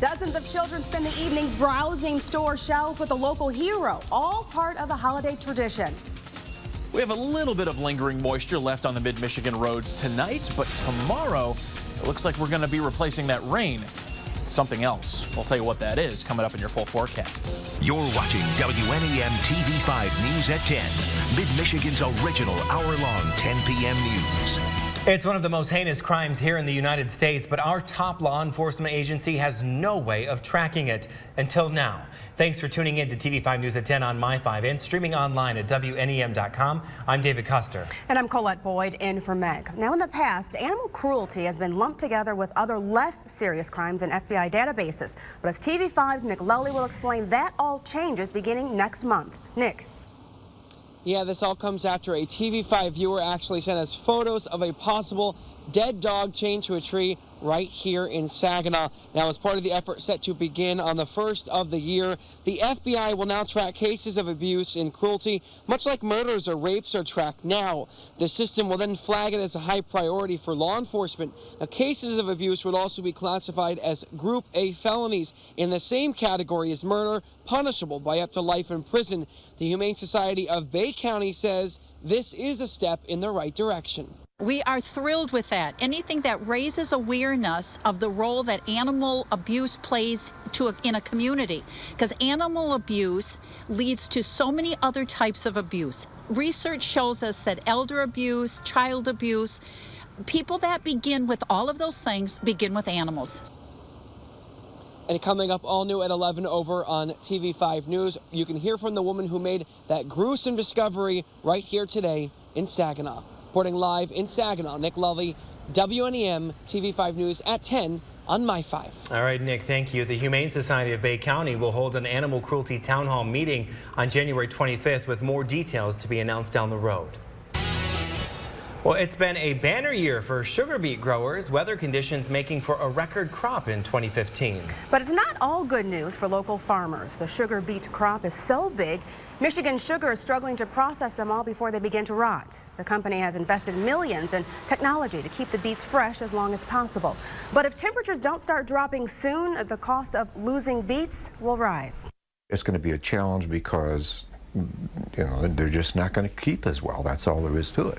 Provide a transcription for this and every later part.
Dozens of children spend the evening browsing store shelves with a local hero, all part of a holiday tradition. We have a little bit of lingering moisture left on the mid-Michigan roads tonight, but tomorrow it looks like we're going to be replacing that rain with something else. We'll tell you what that is coming up in your full forecast. You're watching WNEM TV5 News at 10, mid-Michigan's original hour-long 10 p.m. news. It's one of the most heinous crimes here in the United States, but our top law enforcement agency has no way of tracking it until now. Thanks for tuning in to TV5 News at 10 on My5 and streaming online at WNEM.com. I'm David Custer. And I'm Colette Boyd in for Meg. Now, in the past, animal cruelty has been lumped together with other less serious crimes in FBI databases. But as TV5's Nick Lully will explain, that all changes beginning next month. Nick. Yeah, this all comes after a TV5 viewer actually sent us photos of a possible dead dog chained to a tree right here in Saginaw. Now, as part of the effort set to begin on the 1st of the year, the FBI will now track cases of abuse and cruelty, much like murders or rapes are tracked now. The system will then flag it as a high priority for law enforcement. Now, cases of abuse would also be classified as Group A felonies in the same category as murder, punishable by up to life in prison. The Humane Society of Bay County says this is a step in the right direction. We are thrilled with that. Anything that raises awareness of the role that animal abuse plays in a community, because animal abuse leads to so many other types of abuse. Research shows us that elder abuse, child abuse, people that begin with all of those things begin with animals. And coming up all new at 11 over on TV5 News, you can hear from the woman who made that gruesome discovery right here today in Saginaw. Reporting live in Saginaw, Nick Lully, WNEM TV5 News at 10 on My5. All right, Nick, thank you. The Humane Society of Bay County will hold an animal cruelty town hall meeting on January 25th with more details to be announced down the road. Well, it's been a banner year for sugar beet growers, weather conditions making for a record crop in 2015. But it's not all good news for local farmers. The sugar beet crop is so big, Michigan Sugar is struggling to process them all before they begin to rot. The company has invested millions in technology to keep the beets fresh as long as possible. But if temperatures don't start dropping soon, the cost of losing beets will rise. It's going to be a challenge because, they're just not going to keep as well. That's all there is to it.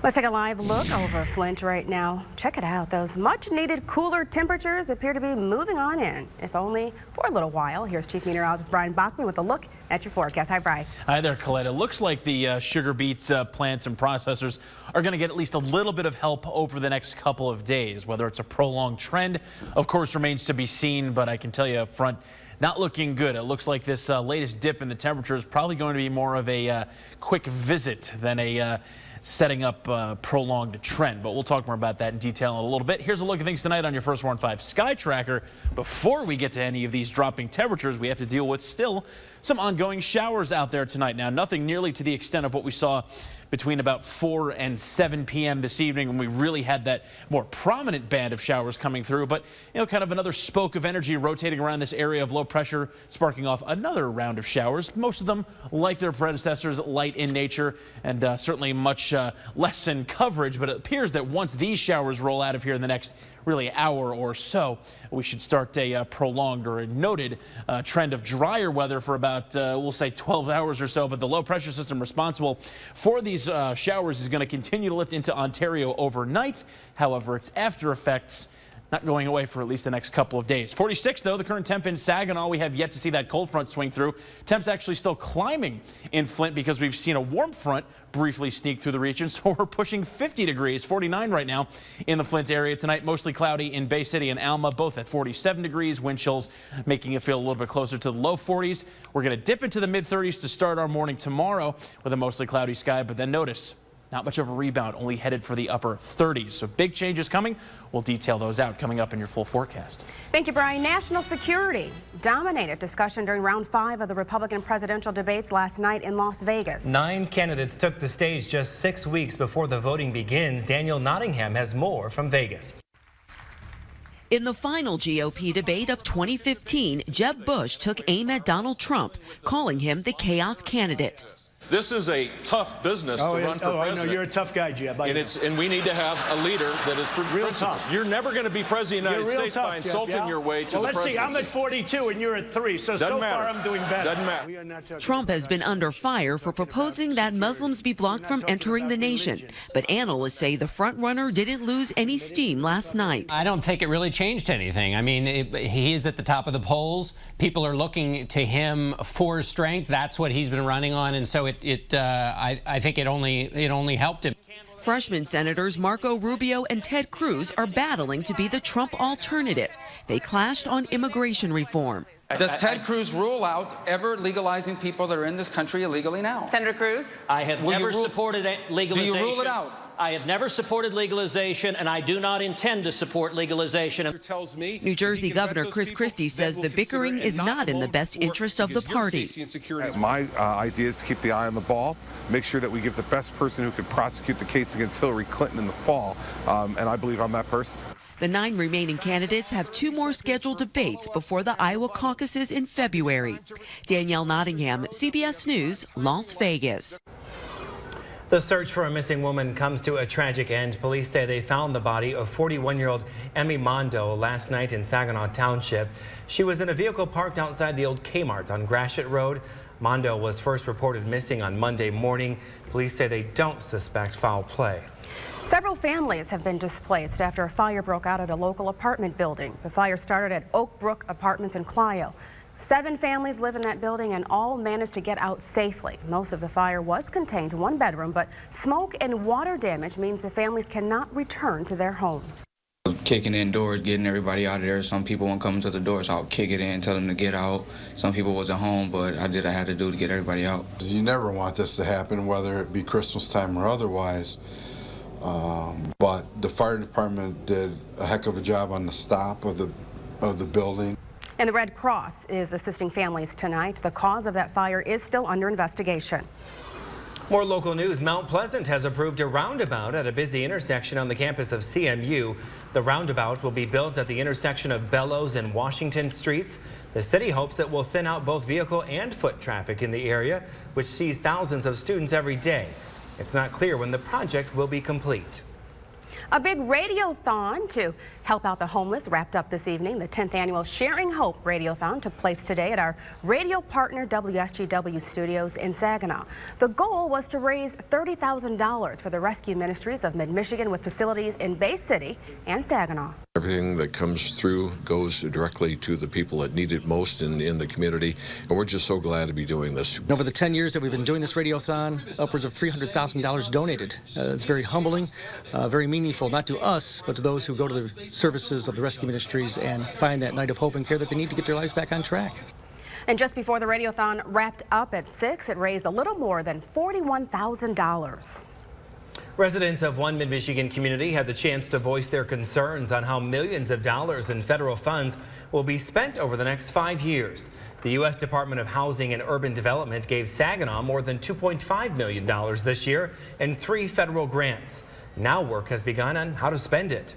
Let's take a live look over Flint right now. Check it out. Those much-needed cooler temperatures appear to be moving on in, if only for a little while. Here's Chief Meteorologist Brian Bachman with a look at your forecast. Hi, Brian. Hi there, Colette. It looks like the sugar beet plants and processors are going to get at least a little bit of help over the next couple of days. Whether it's a prolonged trend, of course, remains to be seen, but I can tell you up front, not looking good. It looks like this latest dip in the temperature is probably going to be more of a quick visit than a setting up a prolonged trend, but we'll talk more about that in detail in a little bit. Here's a look at things tonight on your First Warn 5 Sky Tracker. Before we get to any of these dropping temperatures, we have to deal with still some ongoing showers out there tonight. Now, nothing nearly to the extent of what we saw between about 4 and 7 p.m. this evening when we really had that more prominent band of showers coming through. But, kind of another spoke of energy rotating around this area of low pressure, sparking off another round of showers. Most of them, like their predecessors, light in nature and certainly much less in coverage. But it appears that once these showers roll out of here in the next really hour or so, we should start a prolonged or a noted trend of drier weather for about, we'll say 12 hours or so. But the low pressure system responsible for these showers is going to continue to lift into Ontario overnight. However, its after effects not going away for at least the next couple of days. 46, though, the current temp in Saginaw. We have yet to see that cold front swing through. Temps actually still climbing in Flint because we've seen a warm front briefly sneak through the region. So we're pushing 50 degrees, 49 right now in the Flint area tonight. Mostly cloudy in Bay City and Alma, both at 47 degrees. Wind chills making it feel a little bit closer to the low 40s. We're going to dip into the mid 30s to start our morning tomorrow with a mostly cloudy sky. But then notice, not much of a rebound, only headed for the upper 30s. So big changes coming. We'll detail those out coming up in your full forecast. Thank you, Brian. National security dominated discussion during round 5 of the Republican presidential debates last night in Las Vegas. 9 candidates took the stage just 6 weeks before the voting begins. Daniel Nottingham has more from Vegas. In the final GOP debate of 2015, Jeb Bush took aim at Donald Trump, calling him the chaos candidate. This is a tough business to run for president. I know. You're a tough guy, Jeb. And we need to have a leader that is real principled. tough. You're never going to be president of the United States by insulting your way to the presidency. Let's see. I'm at 42 and you're at 3, so far I'm doing better. Doesn't matter. Trump has been under fire for proposing that Muslims be blocked from entering the nation. But analysts say the frontrunner didn't lose any steam last night. I don't think it really changed anything. I mean, he is at the top of the polls. People are looking to him for strength. That's what he's been running on, and so I think it only helped him. Freshman Senators Marco Rubio and Ted Cruz are battling to be the Trump alternative. They clashed on immigration reform. Does Ted Cruz rule out ever legalizing people that are in this country illegally now? Senator Cruz? I have never supported legalization. Do you rule it out? I have never supported legalization, and I do not intend to support legalization. New Jersey Governor Chris Christie says the bickering is not in the best interest of the party. My idea is to keep the eye on the ball, make sure that we give the best person who can prosecute the case against Hillary Clinton in the fall, and I believe I'm that person. The 9 remaining candidates have 2 more scheduled debates before the Iowa caucuses in February. Danielle Nottingham, CBS News, Las Vegas. The search for a missing woman comes to a tragic end. Police say they found the body of 41-year-old Emmy Mondo last night in Saginaw Township. She was in a vehicle parked outside the old Kmart on Gratiot Road. Mondo was first reported missing on Monday morning. Police say they don't suspect foul play. Several families have been displaced after a fire broke out at a local apartment building. The fire started at Oak Brook Apartments in Clio. 7 families live in that building and all managed to get out safely. Most of the fire was contained to 1 bedroom, but smoke and water damage means the families cannot return to their homes. Kicking in doors, getting everybody out of there. Some people won't come to the door, so I'll kick it in, tell them to get out. Some people wasn't home, but I did what I had to do to get everybody out. You never want this to happen, whether it be Christmas time or otherwise. But the fire department did a heck of a job on the stop of the building. And the Red Cross is assisting families tonight. The cause of that fire is still under investigation. More local news. Mount Pleasant has approved a roundabout at a busy intersection on the campus of CMU. The roundabout will be built at the intersection of Bellows and Washington Streets. The city hopes it will thin out both vehicle and foot traffic in the area, which sees thousands of students every day. It's not clear when the project will be complete. A big radiothon to help out the homeless wrapped up this evening. The 10th annual Sharing Hope Radiothon took place today at our radio partner WSGW studios in Saginaw. The goal was to raise $30,000 for the rescue ministries of Mid-Michigan with facilities in Bay City and Saginaw. Everything that comes through goes directly to the people that need it most in the community, and we're just so glad to be doing this. Over the 10 years that we've been doing this radiothon, upwards of $300,000 donated. It's very humbling, very meaningful, not to us, but to those who go to the services of the rescue ministries and find that night of hope and care that they need to get their lives back on track. And just before the radiothon wrapped up at 6, it raised a little more than $41,000. Residents of one Mid-Michigan community had the chance to voice their concerns on how millions of dollars in federal funds will be spent over the next 5 years. The U.S. Department of Housing and Urban Development gave Saginaw more than $2.5 million this year in 3 federal grants. Now work has begun on how to spend it.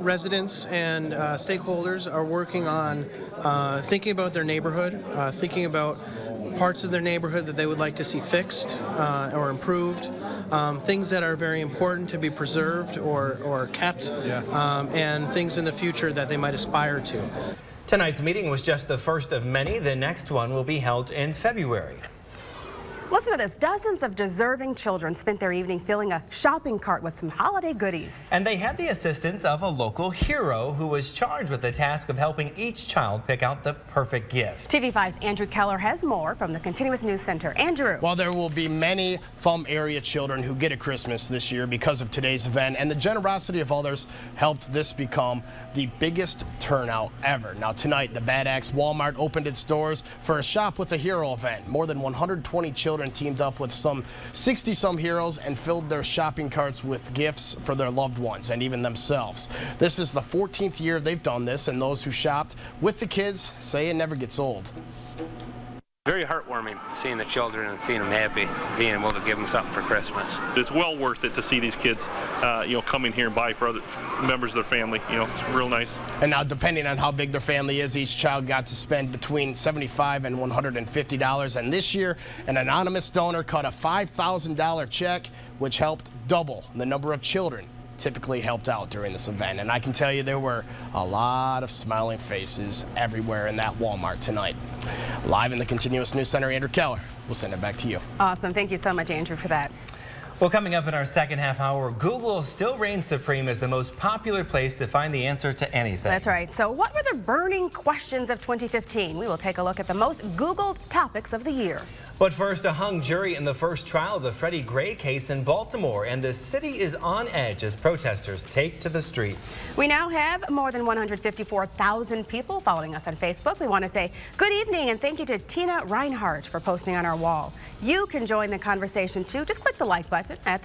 Residents and stakeholders are working on thinking about their neighborhood, thinking about parts of their neighborhood that they would like to see fixed or improved, things that are very important to be preserved or kept, and things in the future that they might aspire to. Tonight's meeting was just the first of many. The next one will be held in February. Listen to this. Dozens of deserving children spent their evening filling a shopping cart with some holiday goodies. And they had the assistance of a local hero who was charged with the task of helping each child pick out the perfect gift. TV5's Andrew Keller has more from the Continuous News Center. Andrew. Well, there will be many FUM area children who get a Christmas this year because of today's event, and the generosity of others helped this become the biggest turnout ever. Now tonight, the Bad Axe Walmart opened its doors for a Shop with a Hero event. More than 120 children teamed up with some 60-some heroes and filled their shopping carts with gifts for their loved ones and even themselves. This is the 14th year they've done this, and those who shopped with the kids say it never gets old. Very heartwarming seeing the children and seeing them happy, being able to give them something for Christmas. It's well worth it to see these kids, come in here and buy for other members of their family. It's real nice. And now, depending on how big their family is, each child got to spend between $75 and $150. And this year, an anonymous donor cut a $5,000 check, which helped double the number of children typically helped out during this event. And I can tell you there were a lot of smiling faces everywhere in that Walmart tonight. Live in the Continuous News Center, Andrew Keller. We'll send it back to you. Awesome. Thank you so much, Andrew, for that. Well, coming up in our second half hour, Google still reigns supreme as the most popular place to find the answer to anything. That's right. So what were the burning questions of 2015? We will take a look at the most Googled topics of the year. But first, a hung jury in the first trial of the Freddie Gray case in Baltimore, and the city is on edge as protesters take to the streets. We now have more than 154,000 people following us on Facebook. We want to say good evening and thank you to Tina Reinhardt for posting on our wall. You can join the conversation too. Just click the like button at the